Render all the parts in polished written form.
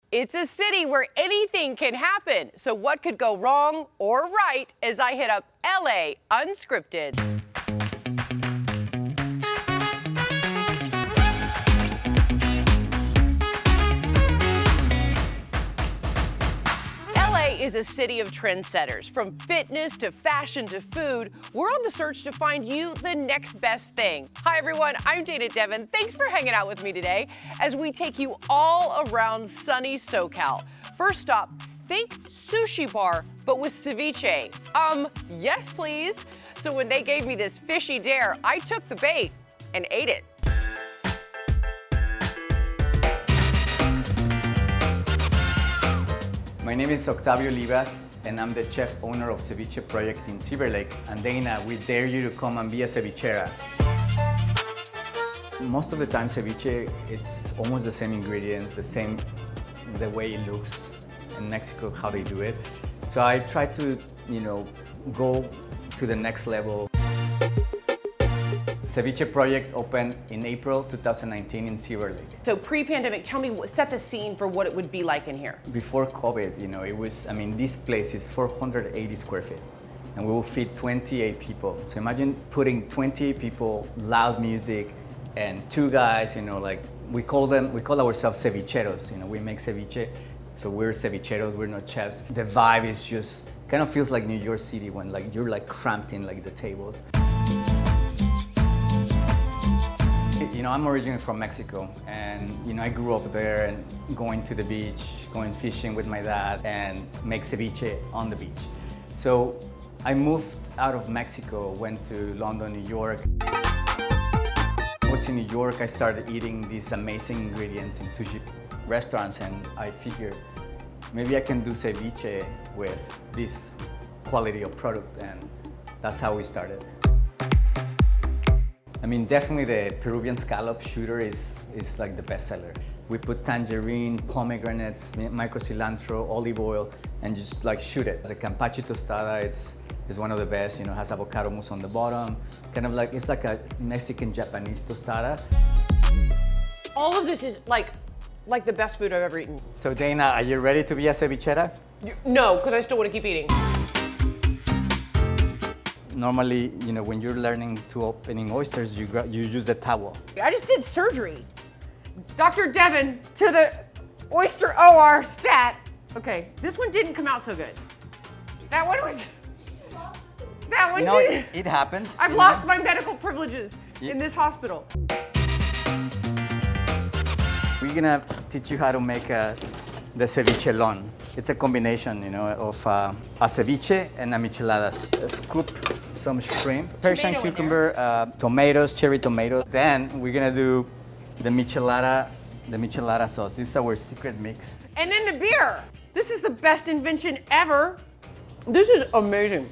It's a city where anything can happen. So what could go wrong or right as I hit up LA Unscripted. LA is a city of trendsetters. From fitness to fashion to food, we're on the search to find you the next best thing. Hi everyone, I'm Dana Devin. Thanks for hanging out with me today as we take you all around sunny SoCal. First stop, think sushi bar, but with ceviche. Yes please. So when they gave me this fishy dare, I took the bait and ate it. My name is Octavio Libas, and I'm the chef owner of Ceviche Project in Silver Lake. And Dana, we dare you to come and be a cevichera. Most of the time, ceviche, it's almost the same ingredients, the way it looks in Mexico, how they do it. So I try to, go to the next level. Ceviche Project opened in April 2019 in Silver Lake. So pre-pandemic, tell me, set the scene for what it would be like in here. Before COVID, it was, this place is 480 square feet and we will fit 28 people. So imagine putting 28 people, loud music, and two guys, we call ourselves cevicheros. We make ceviche, so we're cevicheros, we're not chefs. The vibe is just, kind of feels like New York City when you're cramped in the tables. I'm originally from Mexico, and I grew up there and going to the beach, going fishing with my dad, and make ceviche on the beach. So I moved out of Mexico, went to London, New York. I was in New York, I started eating these amazing ingredients in sushi restaurants, and I figured maybe I can do ceviche with this quality of product, and that's how we started. Definitely the Peruvian scallop shooter is the best seller. We put tangerine, pomegranates, micro cilantro, olive oil, and just shoot it. The campache tostada is one of the best. Has avocado mousse on the bottom. It's like a Mexican-Japanese tostada. All of this is like the best food I've ever eaten. So Dana, are you ready to be a cevichera? No, because I still want to keep eating. Normally, when you're learning to opening oysters, you use a towel. I just did surgery. Dr. Devin to the oyster OR stat. Okay, this one didn't come out so good. That one did. It happens. I've lost my medical privileges in this hospital. We're gonna teach you how to make the cevichelón. It's a combination, of a ceviche and a michelada. Scoop some shrimp, Persian cucumber, tomatoes, cherry tomatoes. Then we're gonna do the michelada sauce. This is our secret mix. And then the beer. This is the best invention ever. This is amazing.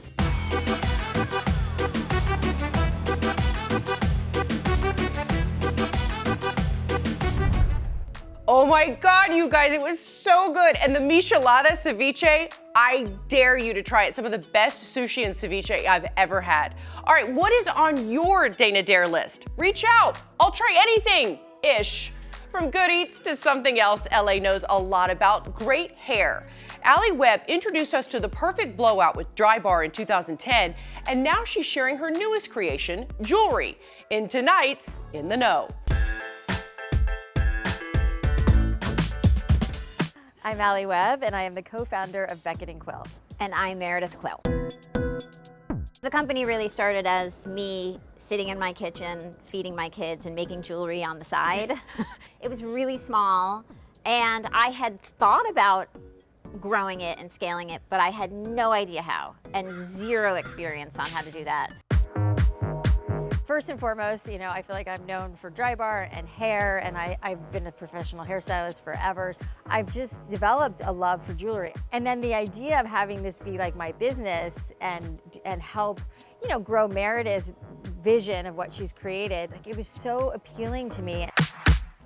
Oh my God, you guys, it was so good. And the michelada ceviche, I dare you to try it. Some of the best sushi and ceviche I've ever had. All right, what is on your Dana Dare list? Reach out, I'll try anything-ish. From good eats to something else LA knows a lot about, great hair. Allie Webb introduced us to the perfect blowout with Dry Bar in 2010, and now she's sharing her newest creation, jewelry, in tonight's In the Know. I'm Allie Webb, and I am the co-founder of Becket and Quill. And I'm Meredith Quill. The company really started as me sitting in my kitchen, feeding my kids and making jewelry on the side. It was really small, and I had thought about growing it and scaling it, but I had no idea how, and zero experience on how to do that. First and foremost, I feel like I'm known for Dry Bar and hair, and I've been a professional hairstylist forever. I've just developed a love for jewelry. And then the idea of having this be like my business and help, grow Meredith's vision of what she's created, it was so appealing to me.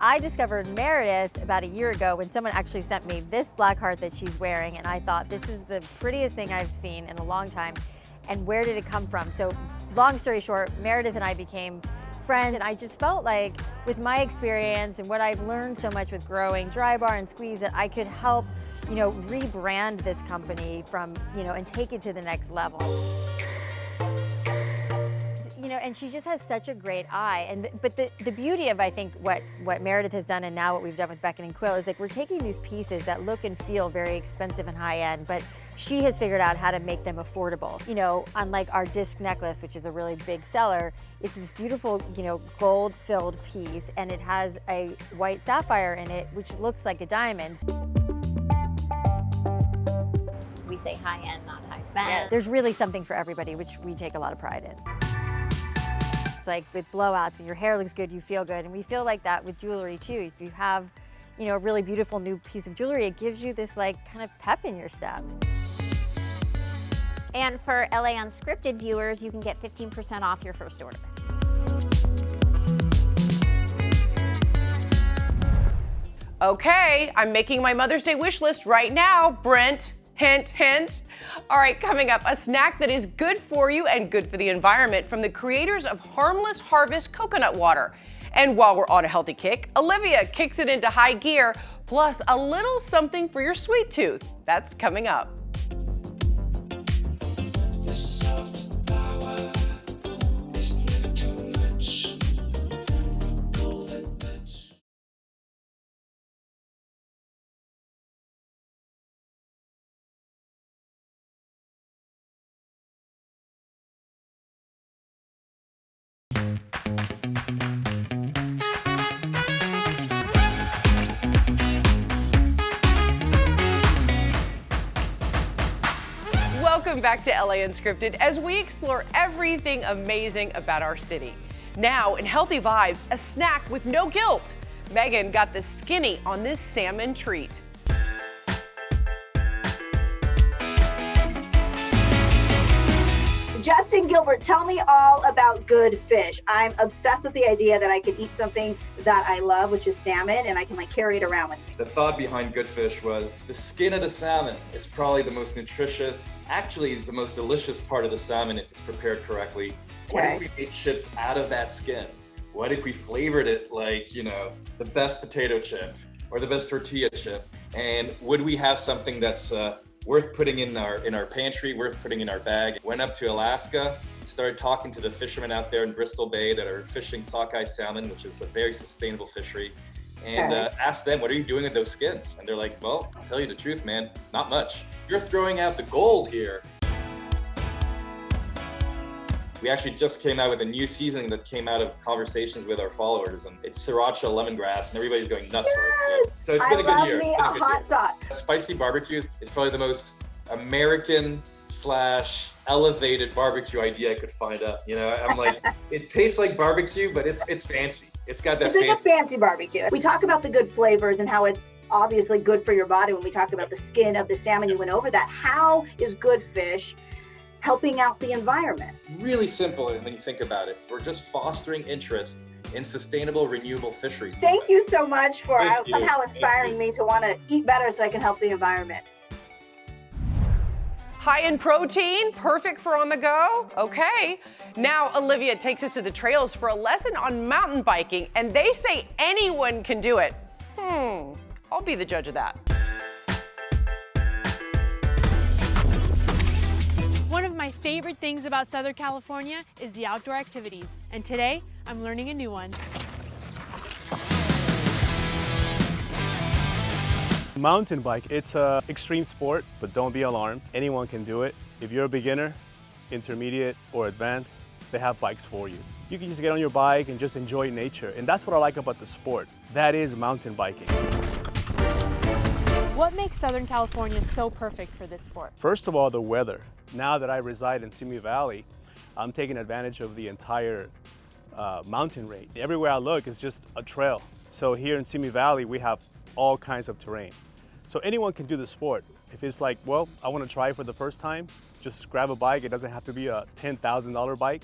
I discovered Meredith about a year ago when someone actually sent me this black heart that she's wearing, and I thought, this is the prettiest thing I've seen in a long time. And where did it come from? So long story short, Meredith and I became friends, and I just felt like with my experience and what I've learned so much with growing Dry Bar and Squeeze that I could help, you know, rebrand this company from, you know, and take it to the next level. You know, and she just has such a great eye. But the beauty of, I think, what Meredith has done and now what we've done with Becket and Quill is like we're taking these pieces that look and feel very expensive and high end, but she has figured out how to make them affordable. You know, unlike our disc necklace, which is a really big seller, it's this beautiful, you know, gold filled piece, and it has a white sapphire in it, which looks like a diamond. We say high end, not high spend. Yeah. There's really something for everybody, which we take a lot of pride in. It's like with blowouts, when your hair looks good, you feel good. And we feel like that with jewelry too. If you have, you know, a really beautiful new piece of jewelry, it gives you this like kind of pep in your step. And for LA Unscripted viewers, you can get 15% off your first order. Okay, I'm making my Mother's Day wish list right now, Brent. Hint, hint. All right, coming up, a snack that is good for you and good for the environment from the creators of Harmless Harvest Coconut Water. And while we're on a healthy kick, Olivia kicks it into high gear, plus a little something for your sweet tooth. That's coming up. Welcome back to LA Unscripted as we explore everything amazing about our city. Now, in Healthy Vibes, a snack with no guilt. Megan got the skinny on this salmon treat. Justin Gilbert, tell me all about good fish. I'm obsessed with the idea that I could eat something that I love, which is salmon, and I can like carry it around with me. The thought behind good fish was the skin of the salmon is probably the most nutritious, actually the most delicious part of the salmon if it's prepared correctly. What if we made chips out of that skin? What if we flavored it like, you know, the best potato chip or the best tortilla chip? And would we have something that's worth putting in our pantry, worth putting in our bag? Went up to Alaska, started talking to the fishermen out there in Bristol Bay that are fishing sockeye salmon, which is a very sustainable fishery, and asked them, what are you doing with those skins? And they're like, well, I'll tell you the truth, man, not much. You're throwing out the gold here. We actually just came out with a new seasoning that came out of conversations with our followers, and it's sriracha lemongrass, and everybody's going nuts for it. So it's been a good year. I love me a hot sauce. Spicy barbecue is probably the most American / elevated barbecue idea I could find up. You know, I'm like, it tastes like barbecue, but it's fancy. It's got that It's like a fancy barbecue. We talk about the good flavors and how it's obviously good for your body when we talk about the skin of the salmon. You went over that. How is good fish helping out the environment? Really simple when you think about it. We're just fostering interest in sustainable, renewable fisheries. Thank you so much for Thank you. somehow inspiring me to want to eat better so I can help the environment. High in protein, perfect for on the go? Okay. Now Olivia takes us to the trails for a lesson on mountain biking, and they say anyone can do it. I'll be the judge of that. One of my favorite things about Southern California is the outdoor activities, and today I'm learning a new one. Mountain bike, it's an extreme sport, but don't be alarmed. Anyone can do it. If you're a beginner, intermediate, or advanced, they have bikes for you. You can just get on your bike and just enjoy nature, and that's what I like about the sport. That is mountain biking. What makes Southern California so perfect for this sport? First of all, the weather. Now that I reside in Simi Valley, I'm taking advantage of the entire mountain range. Everywhere I look is just a trail. So here in Simi Valley, we have all kinds of terrain. So anyone can do the sport. If it's like, well, I want to try it for the first time, just grab a bike. It doesn't have to be a $10,000 bike.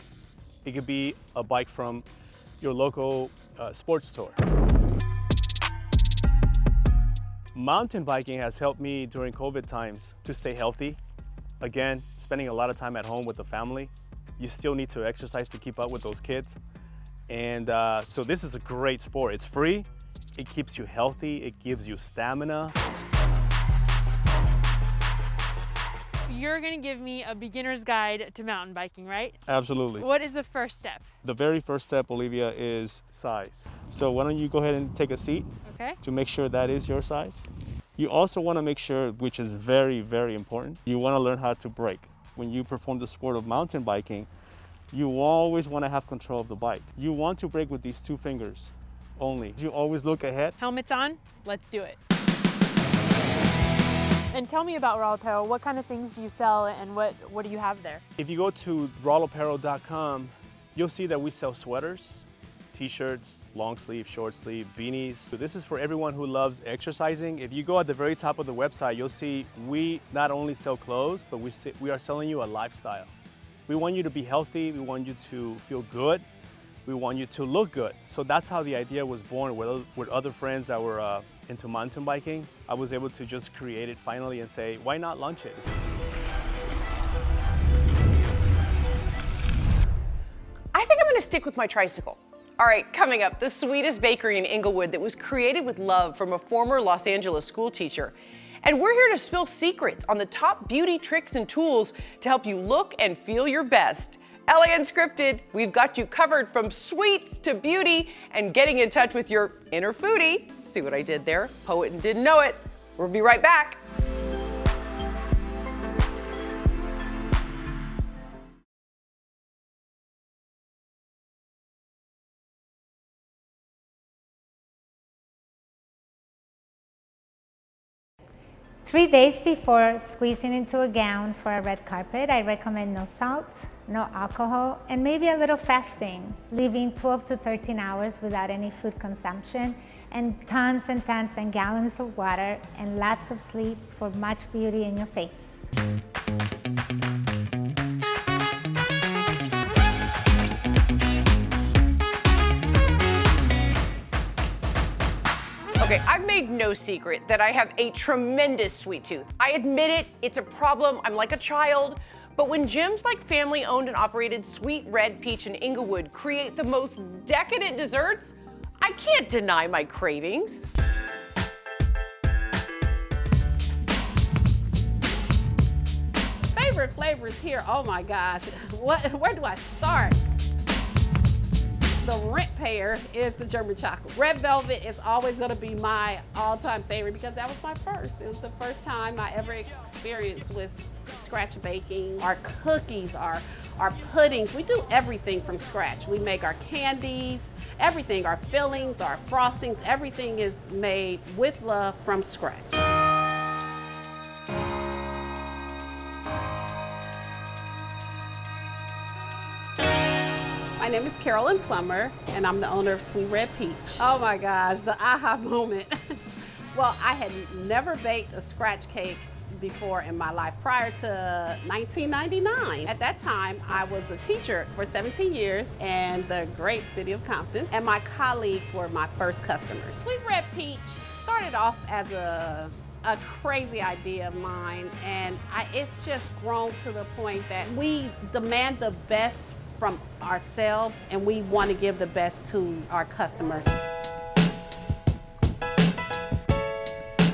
It could be a bike from your local sports store. Mountain biking has helped me during COVID times to stay healthy. Again, spending a lot of time at home with the family. You still need to exercise to keep up with those kids. And so this is a great sport. It's free, it keeps you healthy, it gives you stamina. You're gonna give me a beginner's guide to mountain biking, right? Absolutely. What is the first step? The very first step, Olivia, is size. So why don't you go ahead and take a seat Okay. to make sure that is your size. You also want to make sure, which is very, very important, you want to learn how to brake. When you perform the sport of mountain biking, you always want to have control of the bike. You want to brake with these 2 fingers only. You always look ahead. Helmets on, let's do it. And tell me about Raw Apparel. What kind of things do you sell and what do you have there? If you go to rawapparel.com, you'll see that we sell sweaters, t-shirts, long sleeve, short sleeve, beanies. So this is for everyone who loves exercising. If you go at the very top of the website, you'll see we not only sell clothes, but we are selling you a lifestyle. We want you to be healthy, we want you to feel good, we want you to look good. So that's how the idea was born with other friends that were into mountain biking. I was able to just create it finally and say, why not launch it? I think I'm gonna stick with my tricycle. All right, coming up, the sweetest bakery in Inglewood that was created with love from a former Los Angeles school teacher. And we're here to spill secrets on the top beauty tricks and tools to help you look and feel your best. LA Unscripted, we've got you covered from sweets to beauty and getting in touch with your inner foodie. See what I did there? Poet and didn't know it. We'll be right back. Three days before squeezing into a gown for a red carpet, I recommend no salt, no alcohol, and maybe a little fasting, leaving 12 to 13 hours without any food consumption, and tons and tons and gallons of water, and lots of sleep for much beauty in your face. Okay, I've made no secret that I have a tremendous sweet tooth. I admit it, it's a problem, I'm like a child, but when gyms like family-owned and operated Sweet Red Peach in Inglewood create the most decadent desserts, I can't deny my cravings. Favorite flavors here, oh my gosh, where do I start? The rent payer is the German chocolate. Red velvet is always gonna be my all-time favorite because that was my first. It was the first time I ever experienced with scratch baking. Our cookies, our puddings, we do everything from scratch. We make our candies, everything, our fillings, our frostings, everything is made with love from scratch. My name is Carolyn Plummer, and I'm the owner of Sweet Red Peach. Oh my gosh, the aha moment. Well, I had never baked a scratch cake before in my life prior to 1999. At that time, I was a teacher for 17 years in the great city of Compton, and my colleagues were my first customers. Sweet Red Peach started off as a crazy idea of mine, and it's just grown to the point that we demand the best from ourselves, and we want to give the best to our customers.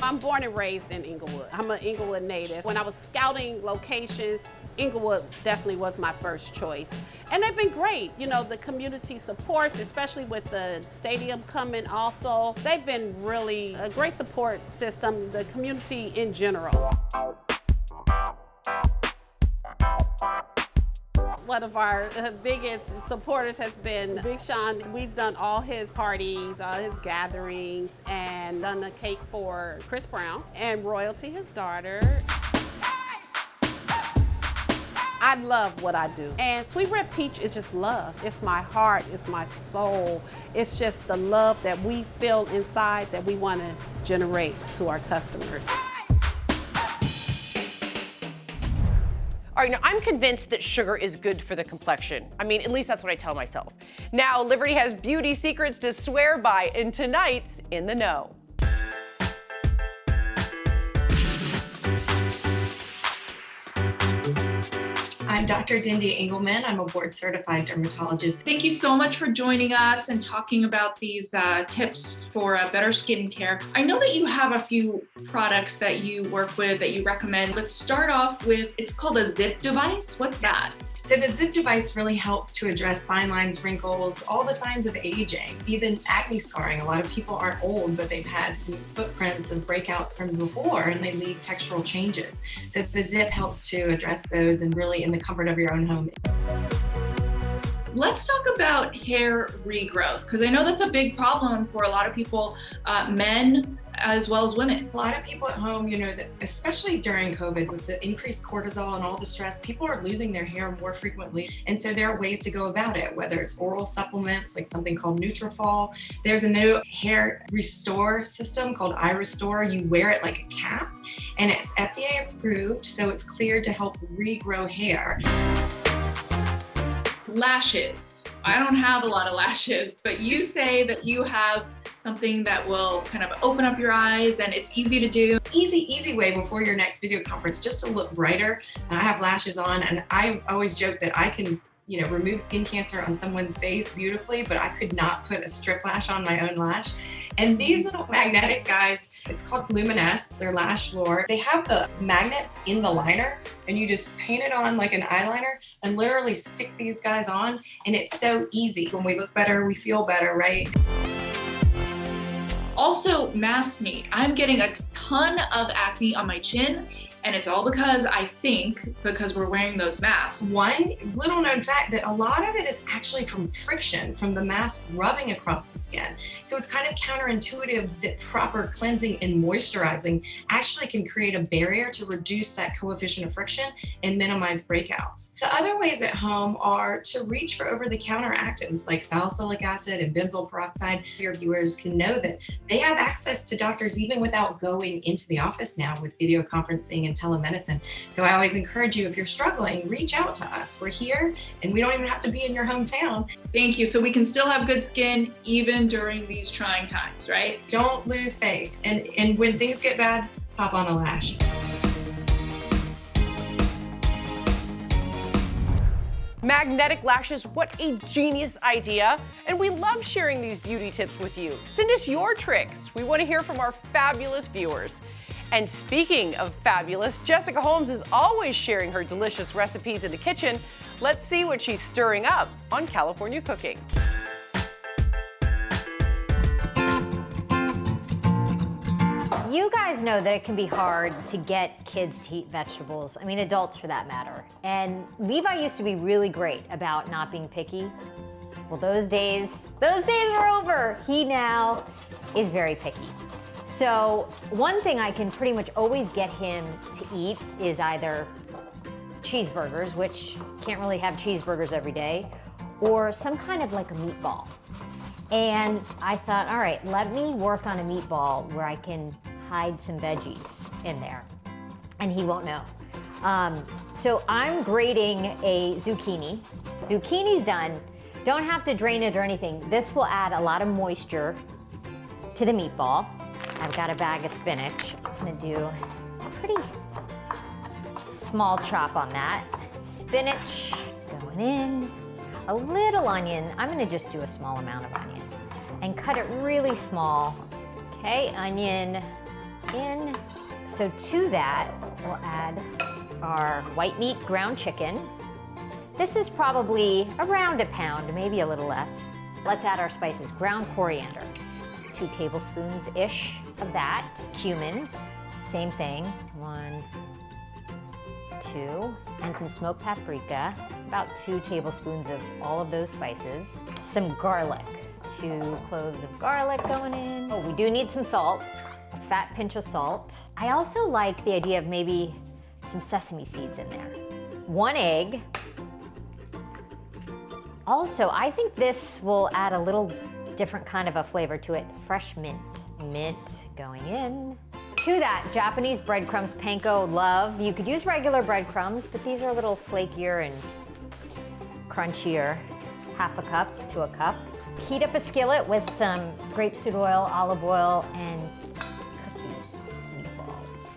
I'm born and raised in Inglewood. I'm an Inglewood native. When I was scouting locations, Inglewood definitely was my first choice. And they've been great. You know, the community supports, especially with the stadium coming also. They've been really a great support system, the community in general. One of our biggest supporters has been Big Sean. We've done all his parties, all his gatherings, and done the cake for Chris Brown and Royalty, his daughter. I love what I do. And Sweet Red Peach is just love. It's my heart, it's my soul. It's just the love that we feel inside that we want to generate to our customers. All right, now I'm convinced that sugar is good for the complexion. I mean, at least that's what I tell myself. Now, Liberty has beauty secrets to swear by in tonight's In the Know. I'm Dr. Dindy Engelman. I'm a board certified dermatologist. Thank you so much for joining us and talking about these tips for better skincare. I know that you have a few products that you work with that you recommend. Let's start off with, it's called a ZIIP device. What's that? So the ZIIP device really helps to address fine lines, wrinkles, all the signs of aging, even acne scarring. A lot of people aren't old, but they've had some footprints of breakouts from before and they leave textural changes. So the ZIIP helps to address those and really in the comfort of your own home. Let's talk about hair regrowth, because I know that's a big problem for a lot of people, men as well as women. A lot of people at home, you know, that especially during COVID with the increased cortisol and all the stress, people are losing their hair more frequently. And so there are ways to go about it, whether it's oral supplements, like something called Nutrafol. There's a new hair restore system called iRestore. You wear it like a cap and it's FDA approved. So it's cleared to help regrow hair. Lashes. I don't have a lot of lashes, but you say that you have something that will kind of open up your eyes and it's easy to do. Easy way before your next video conference, just to look brighter. And I have lashes on and I always joke that I can, you know, remove skin cancer on someone's face beautifully, but I could not put a strip lash on my own lash. And these little magnetic guys, it's called Luminous, they're Lash Lure. They have the magnets in the liner and you just paint it on like an eyeliner and literally stick these guys on. And it's so easy. When we look better, we feel better, right? Also, mask meat. I'm getting a ton of acne on my chin, and it's all because because we're wearing those masks. One little known fact that a lot of it is actually from friction, from the mask rubbing across the skin. So it's kind of counterintuitive that proper cleansing and moisturizing actually can create a barrier to reduce that coefficient of friction and minimize breakouts. The other ways at home are to reach for over-the-counter actives like salicylic acid and benzoyl peroxide. Your viewers can know that they have access to doctors even without going into the office now with video conferencing and telemedicine. So I always encourage you, if you're struggling, reach out to us. We're here and we don't even have to be in your hometown. Thank you. So we can still have good skin even during these trying times, right? Don't lose faith. And when things get bad, pop on a lash. Magnetic lashes, what a genius idea. And we love sharing these beauty tips with you. Send us your tricks. We want to hear from our fabulous viewers. And speaking of fabulous, Jessica Holmes is always sharing her delicious recipes in the kitchen. Let's see what she's stirring up on California Cooking. You guys know that it can be hard to get kids to eat vegetables. I mean, adults for that matter. And Levi used to be really great about not being picky. Well, those days are over. He now is very picky. So one thing I can pretty much always get him to eat is either cheeseburgers, which can't really have cheeseburgers every day, or some kind of like a meatball. And I thought, all right, let me work on a meatball where I can hide some veggies in there, and he won't know. So I'm grating a zucchini. Zucchini's done. Don't have to drain it or anything. This will add a lot of moisture to the meatball. I've got a bag of spinach. I'm gonna do a pretty small chop on that. Spinach going in. A little onion. I'm gonna just do a small amount of onion and cut it really small. Okay, onion in. So to that, we'll add our white meat ground chicken. This is probably around a pound, maybe a little less. Let's add our spices. Ground coriander, 2 tablespoons-ish of that. Cumin, same thing. 1, 2, and some smoked paprika, about 2 tablespoons of all of those spices. Some garlic, 2 cloves of garlic going in. Oh, we do need some salt, a fat pinch of salt. I also like the idea of maybe some sesame seeds in there. 1 egg. Also, I think this will add a little different kind of a flavor to it. Fresh mint. Mint going in. To that, Japanese breadcrumbs, panko, love. You could use regular breadcrumbs, but these are a little flakier and crunchier. 1/2 cup to 1 cup. Heat up a skillet with some grapeseed oil, olive oil, and meatballs.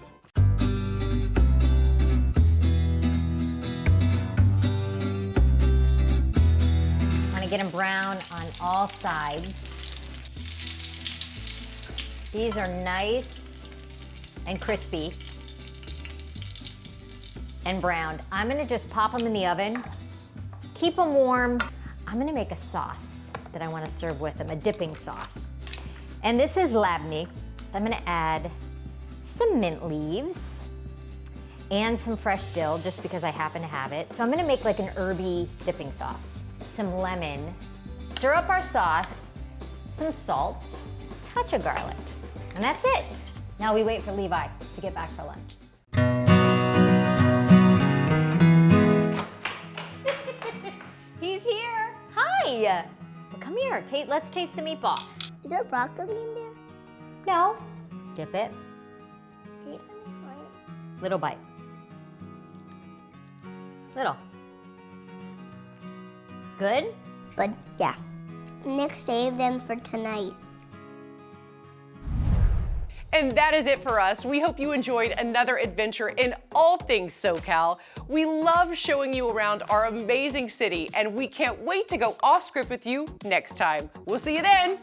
brown on all sides. These are nice and crispy and browned. I'm gonna just pop them in the oven, keep them warm. I'm gonna make a sauce that I wanna serve with them, a dipping sauce. And this is labneh. I'm gonna add some mint leaves and some fresh dill just because I happen to have it. So I'm gonna make like an herby dipping sauce. Some lemon, stir up our sauce, some salt, touch of garlic, and that's it. Now we wait for Levi to get back for lunch. He's here. Hi. Well, come here. Let's taste the meatball. Is there broccoli in there? No. Dip it. Little bite. Little. Good? But yeah. Nick saved them for tonight. And that is it for us. We hope you enjoyed another adventure in all things SoCal. We love showing you around our amazing city, and we can't wait to go off script with you next time. We'll see you then.